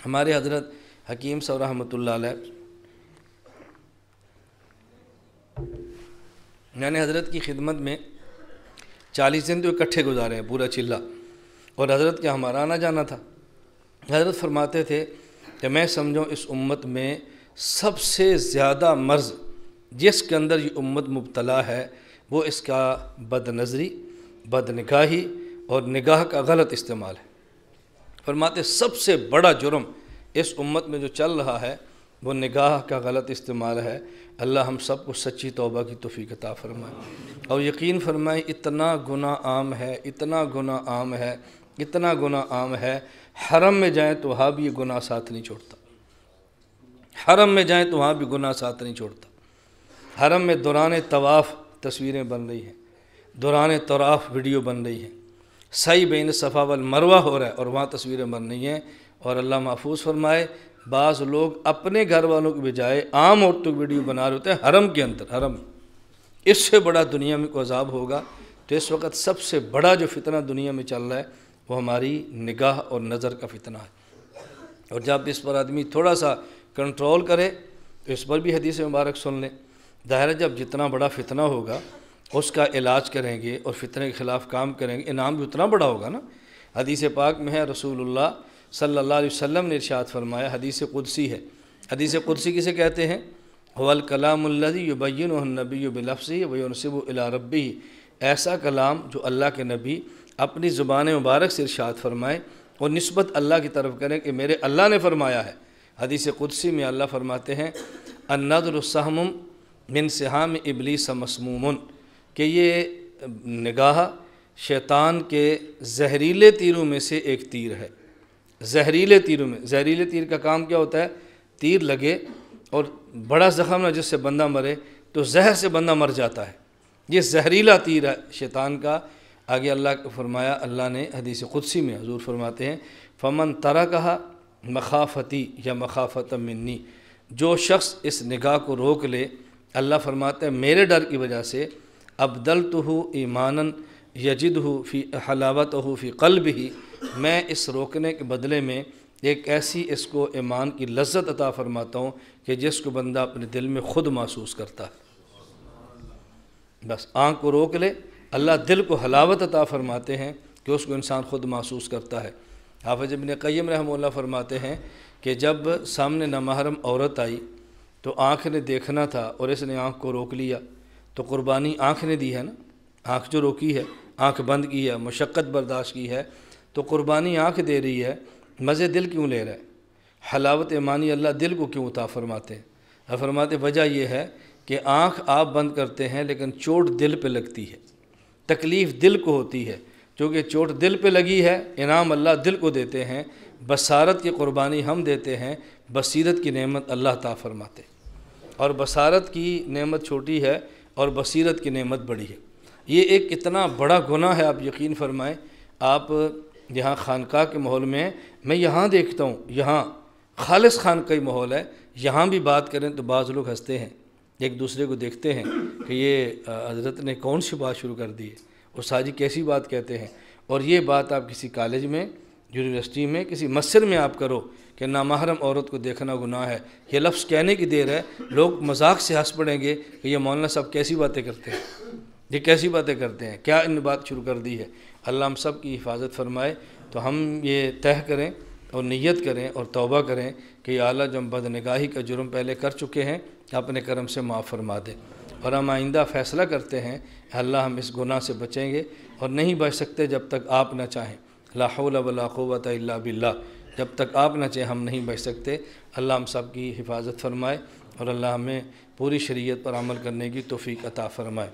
ہمارے حضرت حکیم صاحب رحمۃ اللہ علیہ، میں نے حضرت کی خدمت میں 40 دن تو اکٹھے گزارے ہیں پورا چلہ، اور حضرت کا ہمارا آنا جانا تھا۔ حضرت فرماتے تھے کہ میں سمجھوں اس امت میں سب سے زیادہ مرض جس کے اندر یہ امت مبتلا ہے وہ اس کا بد نظری، بد نگاہی اور نگاہ کا غلط استعمال ہے۔ فرماتے سب سے بڑا جرم اس امت میں جو چل رہا ہے وہ نگاہ کا غلط استعمال ہے۔ اللہ ہم سب کو سچی توبہ کی توفیق عطا فرمائے، اور یقین فرمائے اتنا گناہ عام ہے، اتنا گناہ عام ہے، اتنا گناہ عام ہے، حرم میں جائیں تو وہاں بھی یہ گناہ ساتھ نہیں چھوڑتا، حرم میں جائیں تو وہاں بھی گناہ ساتھ نہیں چھوڑتا۔ حرم میں دوران طواف تصویریں بن رہی ہیں، دوران طواف ویڈیو بن رہی ہیں، سعی بین صفا والمروہ ہو رہا ہے اور وہاں تصویریں بن رہی ہیں، اور اللہ محفوظ فرمائے بعض لوگ اپنے گھر والوں کے بجائے عام عورتوں کی ویڈیو بنا رہے ہوتے ہیں حرم کے اندر۔ حرم اس سے بڑا دنیا میں کوئی عذاب ہوگا؟ تو اس وقت سب سے بڑا جو فتنہ دنیا میں چل رہا ہے وہ ہماری نگاہ اور نظر کا فتنہ ہے، اور جب اس پر آدمی تھوڑا سا کنٹرول کرے تو اس پر بھی حدیث مبارک سن لیں۔ ظاہر ہے جب جتنا بڑا فتنہ ہوگا اس کا علاج کریں گے اور فتنے کے خلاف کام کریں گے، انعام بھی اتنا بڑا ہوگا نا۔ حدیث پاک میں ہے رسول اللہ صلی اللہ علیہ وسلم نے ارشاد فرمایا، حدیث قدسی ہے۔ حدیث قدسی کسے کہتے ہیں؟ هو الکلام الذی یبینہ النبی بلفظہ وینسب الی ربہ، ایسا کلام جو اللہ کے نبی اپنی زبان مبارک سے ارشاد فرمائے اور نسبت اللہ کی طرف کریں کہ میرے اللہ نے فرمایا ہے۔ حدیث قدسی میں اللہ فرماتے ہیں النظر سہم من سہام ابلیس مسموم، کہ یہ نگاہ شیطان کے زہریلے تیروں میں سے ایک تیر ہے۔ زہریلے تیروں میں، زہریلے تیر کا کام کیا ہوتا ہے؟ تیر لگے اور بڑا زخم نہ جس سے بندہ مرے تو زہر سے بندہ مر جاتا ہے، یہ زہریلا تیر ہے شیطان کا۔ آگے اللہ کو فرمایا، اللہ نے حدیث قدسی میں حضور فرماتے ہیں فمن ترکھا مخافتی یا مخافۃ منی، جو شخص اس نگاہ کو روک لے، اللہ فرماتا ہے میرے ڈر کی وجہ سے ابدلتہ ایمانا یجدہ فی حلاوتہ فی قلبہ، میں اس روکنے کے بدلے میں ایک ایسی اس کو ایمان کی لذت عطا فرماتا ہوں کہ جس کو بندہ اپنے دل میں خود محسوس کرتا ہے۔ بس آنکھ کو روک لے، اللہ دل کو حلاوت عطا فرماتے ہیں کہ اس کو انسان خود محسوس کرتا ہے۔ حافظ ابن قیم رحمہ اللہ فرماتے ہیں کہ جب سامنے نامحرم عورت آئی تو آنکھ نے دیکھنا تھا اور اس نے آنکھ کو روک لیا، تو قربانی آنکھ نے دی ہے نا، آنکھ جو روکی ہے، آنکھ بند کی ہے، مشقت برداشت کی ہے، تو قربانی آنکھ دے رہی ہے، مزے دل کیوں لے رہا ہے؟ حلاوت ایمانی اللہ دل کو کیوں عطا فرماتے ہیں؟ فرماتے وجہ یہ ہے کہ آنکھ آپ بند کرتے ہیں لیکن چوٹ دل پہ لگتی ہے، تکلیف دل کو ہوتی ہے، چونکہ چوٹ دل پہ لگی ہے، انعام اللہ دل کو دیتے ہیں، بصارت کی قربانی ہم دیتے ہیں، بصیرت کی نعمت اللہ عطا فرماتے، اور بصارت کی نعمت چھوٹی ہے اور بصیرت کی نعمت بڑی ہے۔ یہ ایک اتنا بڑا گناہ ہے، آپ یقین فرمائیں۔ آپ یہاں خانقاہ کے ماحول میں، میں یہاں دیکھتا ہوں، یہاں خالص خانقاہی ماحول ہے، یہاں بھی بات کریں تو بعض لوگ ہنستے ہیں، ایک دوسرے کو دیکھتے ہیں کہ یہ حضرت نے کون سی بات شروع کر دی ہے، استاد جی کیسی بات کہتے ہیں۔ اور یہ بات آپ کسی کالج میں، یونیورسٹی میں، کسی مسجد میں آپ کرو کہ نامحرم عورت کو دیکھنا گناہ ہے، یہ لفظ کہنے کی دیر ہے، لوگ مذاق سے ہنس پڑیں گے کہ یہ مولانا صاحب کیسی باتیں کرتے ہیں، یہ کیسی باتیں کرتے ہیں، کیا ان نے بات شروع کر دی ہے۔ اللہ ہم سب کی حفاظت فرمائے۔ تو ہم یہ طے کریں اور نیت کریں اور توبہ کریں کہ یا اللہ جو ہم بد نگاہی کا جرم پہلے کر چکے ہیں اپنے کرم سے معاف فرما دے، اور ہم آئندہ فیصلہ کرتے ہیں اللہ ہم اس گناہ سے بچیں گے، اور نہیں بچ سکتے جب تک آپ نہ چاہیں، لا حول ولا قوت الا باللہ، جب تک آپ نہ چاہیں ہم نہیں بچ سکتے۔ اللہ ہم سب کی حفاظت فرمائے اور اللہ ہمیں پوری شریعت پر عمل کرنے کی توفیق عطا فرمائے۔